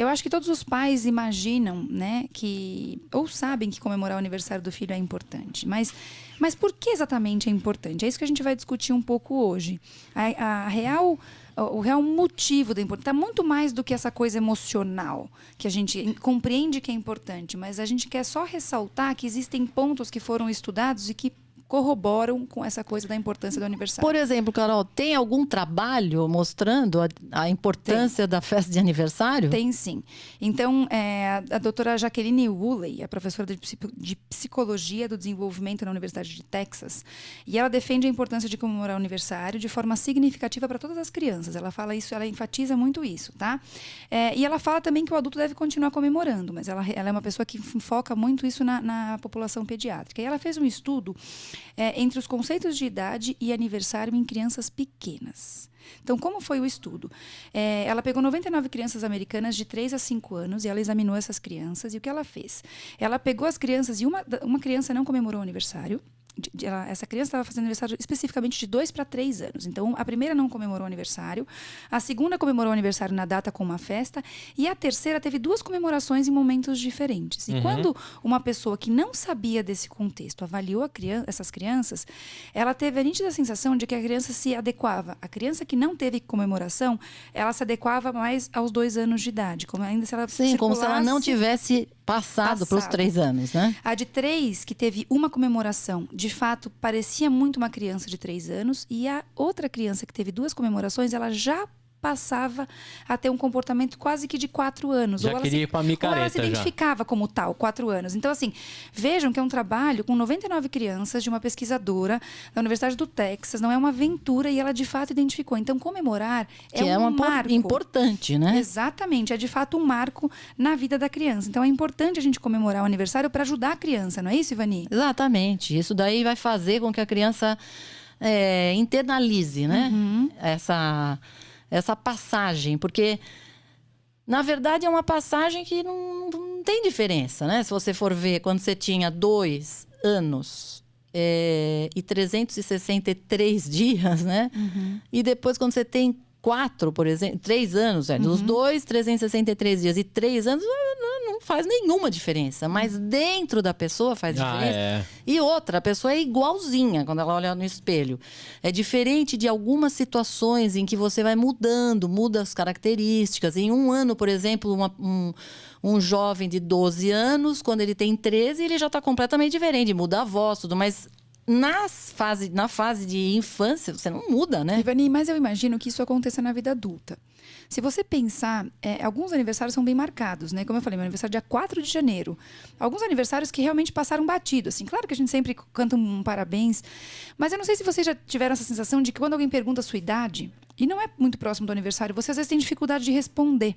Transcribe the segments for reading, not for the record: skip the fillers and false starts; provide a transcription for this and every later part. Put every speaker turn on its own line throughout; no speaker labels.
eu acho que todos os pais imaginam, né, ou sabem que comemorar o aniversário do filho é importante. Mas por que exatamente é importante? É isso que a gente vai discutir um pouco hoje. O real motivo da importância está muito mais do que essa coisa emocional, que a gente compreende que é importante, mas a gente quer só ressaltar que existem pontos que foram estudados e que corroboram com essa coisa da importância do aniversário.
Por exemplo, Carol, tem algum trabalho mostrando a importância da festa de aniversário?
Tem sim. Então, a doutora Jacqueline Woolley é professora de Psicologia do Desenvolvimento na Universidade de Texas, e ela defende a importância de comemorar o aniversário de forma significativa para todas as crianças. Ela fala isso, ela enfatiza muito isso, tá? E ela fala também que o adulto deve continuar comemorando, mas ela é uma pessoa que foca muito isso na população pediátrica. E ela fez um estudo entre os conceitos de idade e aniversário em crianças pequenas. Então, como foi o estudo? Ela pegou 99 crianças americanas de 3 a 5 anos e ela examinou essas crianças. E o que ela fez? Ela pegou as crianças e uma criança não comemorou o aniversário. Essa criança estava fazendo aniversário especificamente de 2 para 3 anos. Então, a primeira não comemorou o aniversário, a segunda comemorou o aniversário na data com uma festa, e a terceira teve 2 comemorações em momentos diferentes. E quando uma pessoa que não sabia desse contexto avaliou essas crianças, ela teve a nítida sensação de que a criança se adequava. A criança que não teve comemoração, ela se adequava mais aos 2 anos de idade. Como se ela
não tivesse passado para os 3 anos, né?
A de 3, que teve uma comemoração, de fato, parecia muito uma criança de 3 anos. E a outra criança que teve 2 comemorações, ela já passava a ter um comportamento quase que de 4 anos.
Já queria ir pra micareta,
ou ela se identificava como tal, 4 anos. Então, assim, vejam que é um trabalho com 99 crianças de uma pesquisadora da Universidade do Texas. Não é uma aventura, e ela de fato identificou. Então, comemorar é um marco
importante, né?
Exatamente, é de fato um marco na vida da criança. Então, é importante a gente comemorar o aniversário para ajudar a criança, não é isso, Ivani?
Exatamente. Isso daí vai fazer com que a criança internalize, né? Essa passagem, porque na verdade é uma passagem que não tem diferença, né? Se você for ver, quando você tinha 2 anos e 363 dias, né? E depois quando você tem 4, por exemplo, 3 anos, dos 2, 363 dias e 3 anos, não faz nenhuma diferença. Mas dentro da pessoa faz diferença. E outra, a pessoa é igualzinha quando ela olha no espelho. É diferente de algumas situações em que você vai muda as características. Em um ano, por exemplo, um jovem de 12 anos, quando ele tem 13, ele já está completamente diferente. Muda a voz, tudo, mas na fase de infância, você não muda, né?
Ivani, mas eu imagino que isso aconteça na vida adulta. Se você pensar, alguns aniversários são bem marcados, né? Como eu falei, meu aniversário é dia 4 de janeiro. Alguns aniversários que realmente passaram batido, assim. Claro que a gente sempre canta um parabéns, mas eu não sei se vocês já tiveram essa sensação de que quando alguém pergunta a sua idade, e não é muito próximo do aniversário, você às vezes tem dificuldade de responder.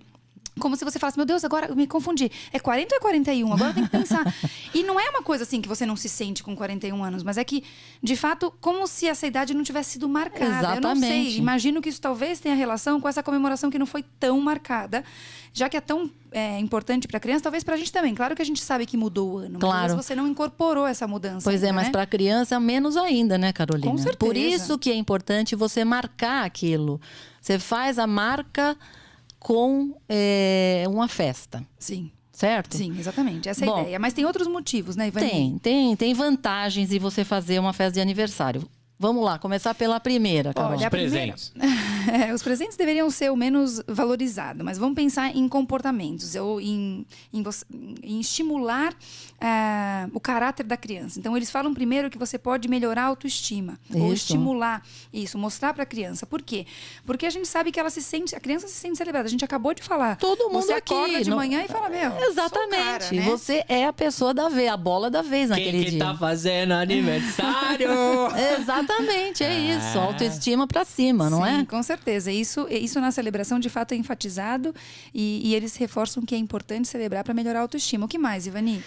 Como se você falasse, meu Deus, agora eu me confundi. É 40 ou é 41? Agora eu tenho que pensar. E não é uma coisa assim que você não se sente com 41 anos, mas é que, de fato, como se essa idade não tivesse sido marcada.
Exatamente.
Eu não sei. Imagino que isso talvez tenha relação com essa comemoração que não foi tão marcada, já que é tão importante para a criança, talvez para a gente também. Claro que a gente sabe que mudou o ano,
claro.
Mas você não incorporou essa mudança.
Pois
ainda,
mas
né?
para a criança menos ainda, né, Carolina?
Com certeza.
Por isso que é importante você marcar aquilo. Você faz a marca com uma festa.
Sim.
Certo?
Sim, exatamente. Essa é a ideia. Mas tem outros motivos, né, Ivani?
Tem vantagens em você fazer uma festa de aniversário. Vamos lá, começar pela primeira, Carol.
Olha, os presentes.
Os presentes deveriam ser o menos valorizados, mas vamos pensar em comportamentos, ou em estimular o caráter da criança. Então, eles falam primeiro que você pode melhorar a autoestima, ou estimular isso, mostrar para a criança. Por quê? Porque a gente sabe que a criança se sente celebrada. A gente acabou de falar.
Todo mundo
você
aqui.
acorda de manhã e fala,
exatamente.
Cara, né?
Você é a pessoa da vez, a bola da vez naquele dia.
Quem que tá fazendo aniversário?
Exatamente, é isso. Autoestima pra cima, não é?
Sim, com certeza. Isso na celebração, de fato, é enfatizado e eles reforçam que é importante celebrar para melhorar a autoestima. O que mais, Ivani?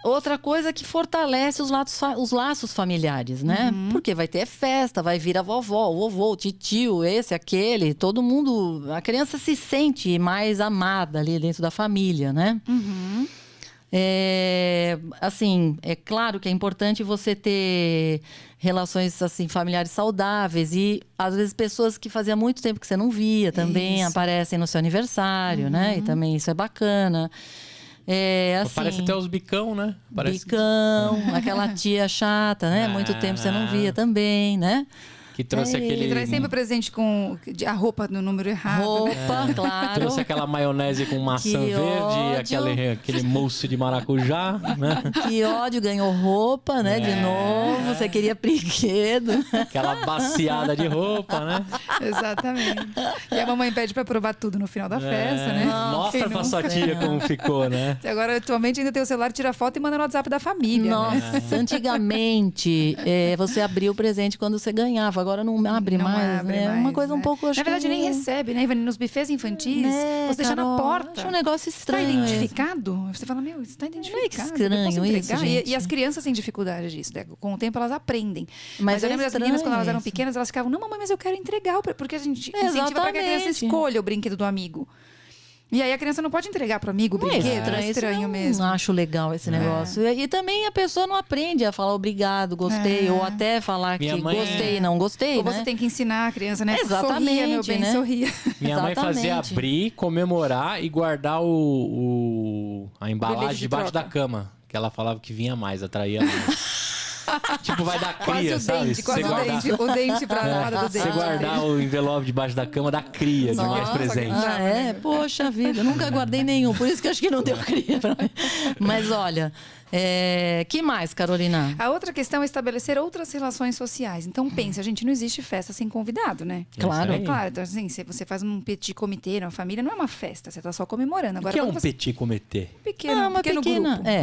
Outra coisa que fortalece os laços familiares, né? Porque vai ter festa, vai vir a vovó, o vovô, o titio, esse, aquele, todo mundo... A criança se sente mais amada ali dentro da família, né? Assim, é claro que é importante você ter relações assim, familiares saudáveis e, às vezes, pessoas que fazia muito tempo que você não via também aparecem no seu aniversário, né? E também isso é bacana. Assim,
parece até os bicão, né?
Bicão, aquela tia chata, né? Muito tempo você não via também, né?
Que trouxe aquele...
Que traz sempre presente com a roupa no número errado.
Roupa, claro.
Trouxe aquela maionese com maçã verde, aquele mousse de maracujá, né?
Que ódio, ganhou roupa, né? De novo, você queria brinquedo.
Aquela baciada de roupa, né?
Exatamente. E a mamãe pede pra provar tudo no final da festa, né?
Mostra pra sua tia como ficou, né?
Agora, atualmente, ainda tem o celular, tira foto e manda no WhatsApp da família.
Nossa, antigamente, você abria o presente quando você ganhava. Agora não abre mais, né?
Mais,
uma coisa um pouco...
Na verdade, nem recebe, né? Nos bufês infantis, você deixa na porta.
Acho um negócio estranho.
Está identificado? Você fala, meu, isso está identificado.
Que estranho isso, gente.
E as crianças têm dificuldade disso, né? Com o tempo elas aprendem. Mas eu lembro das
estranho
meninas, quando elas eram
isso.
pequenas, elas ficavam, não, mamãe, mas eu quero entregar. Porque a gente incentiva para que a criança escolha o brinquedo do amigo. E aí a criança não pode entregar pro amigo o brinquedo. É estranho mesmo.
Não acho legal esse negócio. E também a pessoa não aprende a falar obrigado, gostei, ou até falar que gostei, não gostei,
ou
né?
você tem que ensinar a criança, né?
Exatamente,
sorria, meu bem,
né?
sorria.
Minha mãe fazia abrir, comemorar e guardar a embalagem debaixo da cama. Que ela falava que vinha mais, atraía mais. Tipo, vai dar cria, sabe?
O dente pra lado do dente.
Você guardar o envelope debaixo da cama, dá cria de mais presente.
Poxa vida, eu nunca guardei nenhum, por isso que acho que não deu cria pra mim. Mas olha, que mais, Carolina?
A outra questão é estabelecer outras relações sociais. Então, pensa, gente, não existe festa sem convidado, né?
Claro.
Claro, então assim, se você faz um petit comitê na família, não é uma festa, você tá só comemorando. Agora,
O que é um petit comitê?
Pequeno grupo.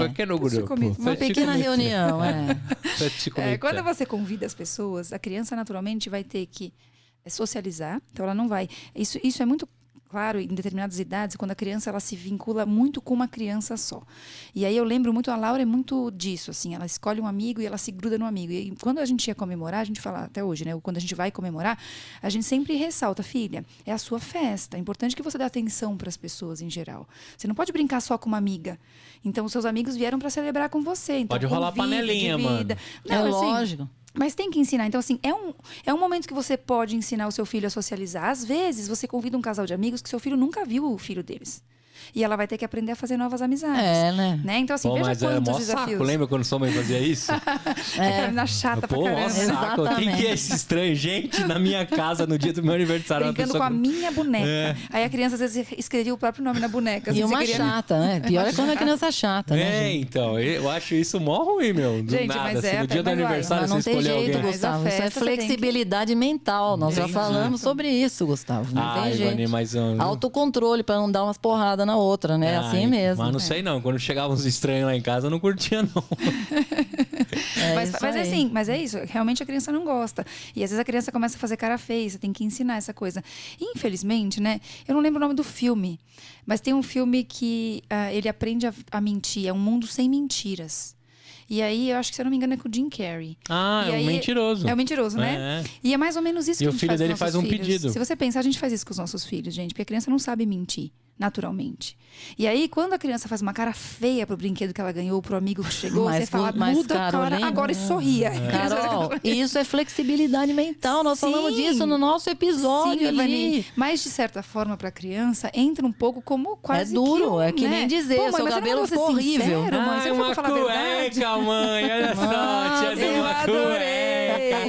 Pequeno grupo.
Uma pequena reunião,
quando você convida as pessoas, a criança naturalmente vai ter que socializar. Então, ela não vai... Isso é muito claro em determinadas idades, quando a criança ela se vincula muito com uma criança só. E aí eu lembro muito, a Laura é muito disso, assim, ela escolhe um amigo e ela se gruda no amigo. E quando a gente ia comemorar, a gente fala até hoje, né? Quando a gente vai comemorar, a gente sempre ressalta, filha, é a sua festa. É importante que você dê atenção para as pessoas em geral. Você não pode brincar só com uma amiga. Então, os seus amigos vieram para celebrar com você. Então,
pode rolar panelinha, mano.
Não, assim,
lógico.
Mas tem que ensinar. Então, assim, é um momento que você pode ensinar o seu filho a socializar. Às vezes, você convida um casal de amigos que seu filho nunca viu o filho deles. E ela vai ter que aprender a fazer novas amizades.
Né?
Então, assim, veja quantos desafios.
Saco. Lembra quando sua mãe fazia isso?
Na chata pra caramba.
Saco. Quem que é esse estranho? Gente, na minha casa, no dia do meu aniversário.
Brincando com a minha boneca. Aí a criança, às vezes, escrevia o próprio nome na boneca.
E uma chata, né? Pior é quando a criança é chata, né?
Então. Eu acho isso mó ruim, meu. Do nada,
mas
assim, no dia do aniversário,
mas não
você
tem
escolher
jeito,
alguém.
Gustavo. Isso é flexibilidade mental. Nós já falamos sobre isso, Gustavo. Não tem jeito.
Ivani, mas...
Autocontrole pra não dar umas porradas na outra, né? Assim mesmo.
Mas não sei não. Quando chegavam uns estranhos lá em casa, eu não curtia, não.
Mas é isso. Realmente a criança não gosta. E às vezes a criança começa a fazer cara feia. Você tem que ensinar essa coisa. Infelizmente, né? Eu não lembro o nome do filme. Mas tem um filme que ele aprende a mentir. É Um Mundo Sem Mentiras. E aí, eu acho que, se eu não me engano, é com o Jim Carrey.
É um mentiroso.
É um mentiroso, né? E é mais ou menos isso que a gente faz com os nossos filhos. E o filho dele faz um pedido. Se você pensar, a gente faz isso com os nossos filhos, gente. Porque a criança não sabe mentir, naturalmente. E aí, quando a criança faz uma cara feia pro brinquedo que ela ganhou, pro amigo que chegou, você fala, muda a cara agora e sorria.
Carol, isso é flexibilidade mental. Nós falamos disso no nosso episódio ali.
Mas, de certa forma, pra criança, entra um pouco como quase
duro, é que nem dizer, seu cabelo ficou horrível.
Mãe, você
uma
cueca,
mãe, olha só, tia deu uma cueca.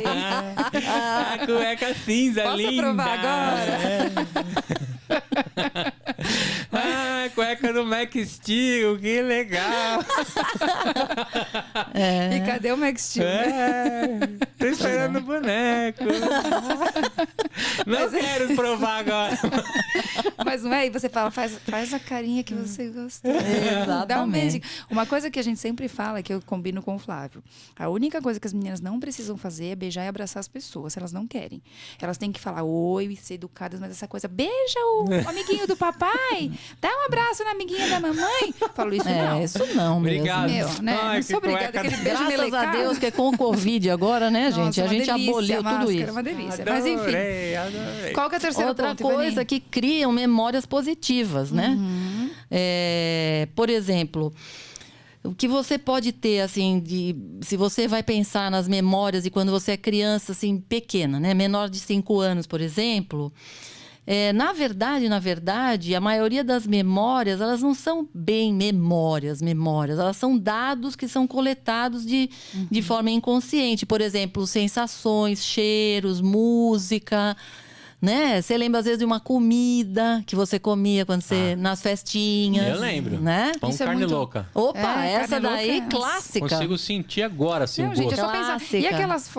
A cueca cinza,
Posso
linda.
provar agora?
Cueca do Max Steel, que legal.
E cadê o Max Steel?
Tô esperando o boneco. Não quero provar agora.
Mas não é? E você fala, faz a carinha que você gostou.
Exatamente.
Dá um beijinho. Uma coisa que a gente sempre fala, que eu combino com o Flávio. A única coisa que as meninas não precisam fazer é beijar e abraçar as pessoas, se elas não querem. Elas têm que falar oi, ser educadas, mas essa coisa, beija o amiguinho do papai, dá um abraço na amiguinha da mamãe. Falo isso não.
Isso não mesmo.
Obrigado.
Né?
Ai,
não sou obrigada. Aquele beijo
Graças a Deus que é com o Covid agora, né, gente?
Nossa,
a gente aboliu tudo isso.
É uma delícia. Mas enfim, qual que é a terceira
Outra coisa que criam memórias positivas, né? Por exemplo, O que você pode ter, assim, se você vai pensar nas memórias de quando você é criança, assim, pequena, né? Menor de 5 anos, por exemplo. Na verdade, a maioria das memórias, elas não são bem memórias. Elas são dados que são coletados de forma inconsciente. Por exemplo, sensações, cheiros, música... Né? Você lembra, às vezes, de uma comida que você comia quando você... nas festinhas.
Eu lembro.
Né?
Pão carne louca.
Opa, essa daí, clássica.
Consigo sentir agora, assim,
não,
o
gente,
gosto.
é só pensar. E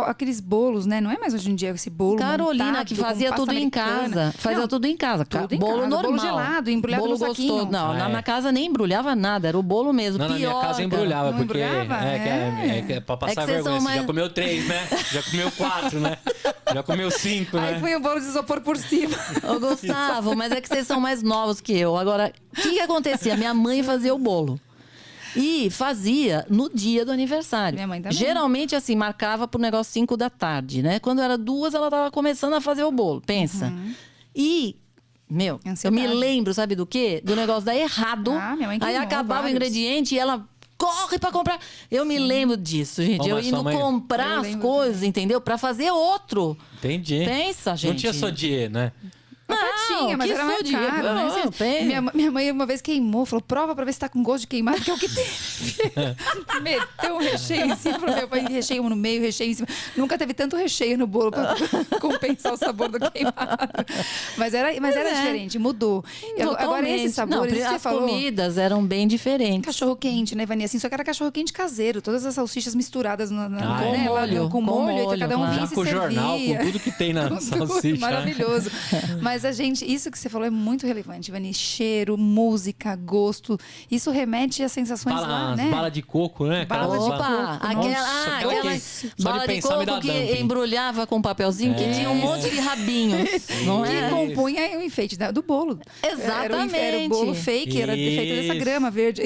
aqueles bolos, né? Não é mais hoje em dia esse bolo
Carolina,
montado,
que fazia tudo em casa. Fazia tudo em casa.
Tudo em
bolo
casa.
normal.
Bolo gelado, embrulhado
bolo
no saquinho.
Gostoso. Não, na minha casa nem embrulhava nada. Era o bolo mesmo.
Não, na minha casa embrulhava, porque é pra passar vergonha. Você já comeu 3, né? Já comeu 4, né? Já comeu 5, né?
Aí foi o bolo de isopor por cima.
Ô, Gustavo, mas é que vocês são mais novos que eu. Agora, o que acontecia? Minha mãe fazia o bolo. E fazia no dia do aniversário.
Minha mãe também.
Geralmente, assim, marcava pro negócio 5 da tarde, né? Quando era 2, ela tava começando a fazer o bolo. Pensa. E... eu me lembro, sabe do quê? Do negócio dar errado.
Minha mãe
aí acabava o ingrediente e ela... corre pra comprar. Eu me lembro disso, gente. Eu indo comprar as coisas, entendeu? Pra fazer outro.
Entendi.
Pensa, gente.
Não tinha sodier, né?
Tinha, mas era mais caro, né? Minha mãe uma vez queimou, falou, prova pra ver se tá com gosto de queimado, que é o que tem. Meteu um recheio em cima, falou, meu pai, recheio no meio, recheio em cima. Nunca teve tanto recheio no bolo pra compensar o sabor do queimado. Mas era diferente, mudou. Agora esses sabores,
não, as comidas eram bem diferentes.
Cachorro quente, né, Vani? Assim, só que era cachorro quente caseiro, todas as salsichas misturadas
com molho,
cada um vinha
já com jornal, com tudo que tem na salsicha.
Maravilhoso. Mas isso que você falou é muito relevante, Vani. Cheiro, música, gosto. Isso remete a sensações lá, né?
Bala de coco, né?
Bala de coco.
Aquela bala de coco que embrulhava com um papelzinho que tinha um monte de rabinhos. Não
que compunha o enfeite do bolo.
Exatamente.
Era o bolo fake, era feito dessa grama verde.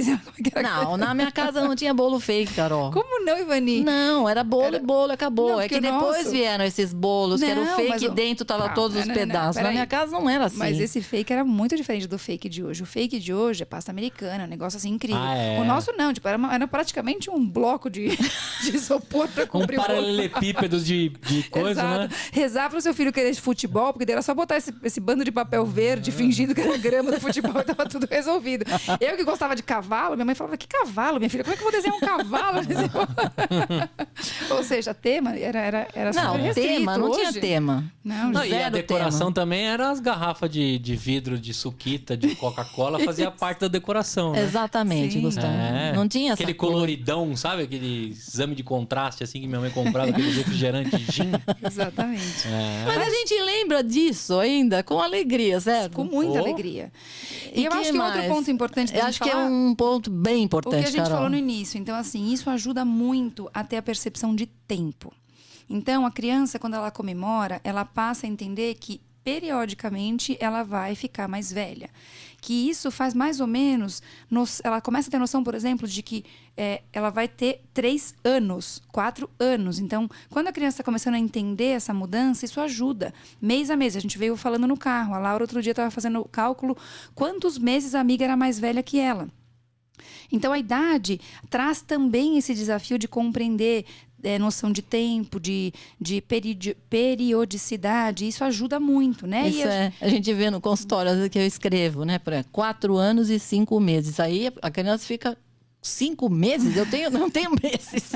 Não, na minha casa não tinha bolo fake, Carol.
Como não, Ivani?
Não, era bolo e bolo, acabou.
Não,
é que depois vieram esses bolos, que era o fake e dentro tava todos os pedaços. Na minha casa não era assim.
Mas esse fake era muito diferente do fake de hoje. O fake de hoje é pasta americana, um negócio assim incrível. O nosso não, tipo, era praticamente um bloco de isopor pra cobrir
o bolo. Paralelepípedos de coisa,
exato. Né? Rezar pro seu filho querer de futebol, porque era só botar esse bando de papel verde fingindo que era grama do futebol e tava tudo resolvido. Eu que gostava de cavalo, minha mãe falava, que cavalo, minha filha? Como é que eu vou desenhar um cavalo? Ou seja, tema era
não, tema, não tinha tema.
Não, e a decoração também era as garrafas de vidro de suquita, de Coca-Cola, fazia parte da decoração, né?
Exatamente, Gustavo. Não tinha
aquele coloridão, sabe? Aquele exame de contraste, assim, que minha mãe comprava, aquele refrigerante de gin.
Exatamente.
Mas a gente lembra disso ainda com alegria, certo?
Com muita alegria. E eu acho que outro ponto importante da gente falar...
Eu acho que é um ponto bem importante,
o que a gente
Carol.
falou no início. Então, assim, isso ajuda muito a ter a percepção de tempo. Então, a criança, quando ela comemora, ela passa a entender que periodicamente ela vai ficar mais velha. Que isso faz mais ou menos... ela começa a ter noção, por exemplo, de que ela vai ter 3 anos, 4 anos. Então, quando a criança está começando a entender essa mudança, isso ajuda. Mês a mês. A gente veio falando no carro. A Laura, outro dia, estava fazendo o cálculo quantos meses a amiga era mais velha que ela. Então, a idade traz também esse desafio de compreender noção de tempo, de periodicidade. Isso ajuda muito, né?
Isso a gente vê no consultório que eu escrevo, né? 4 anos e 5 meses. Aí a criança fica 5 meses? Eu não tenho meses.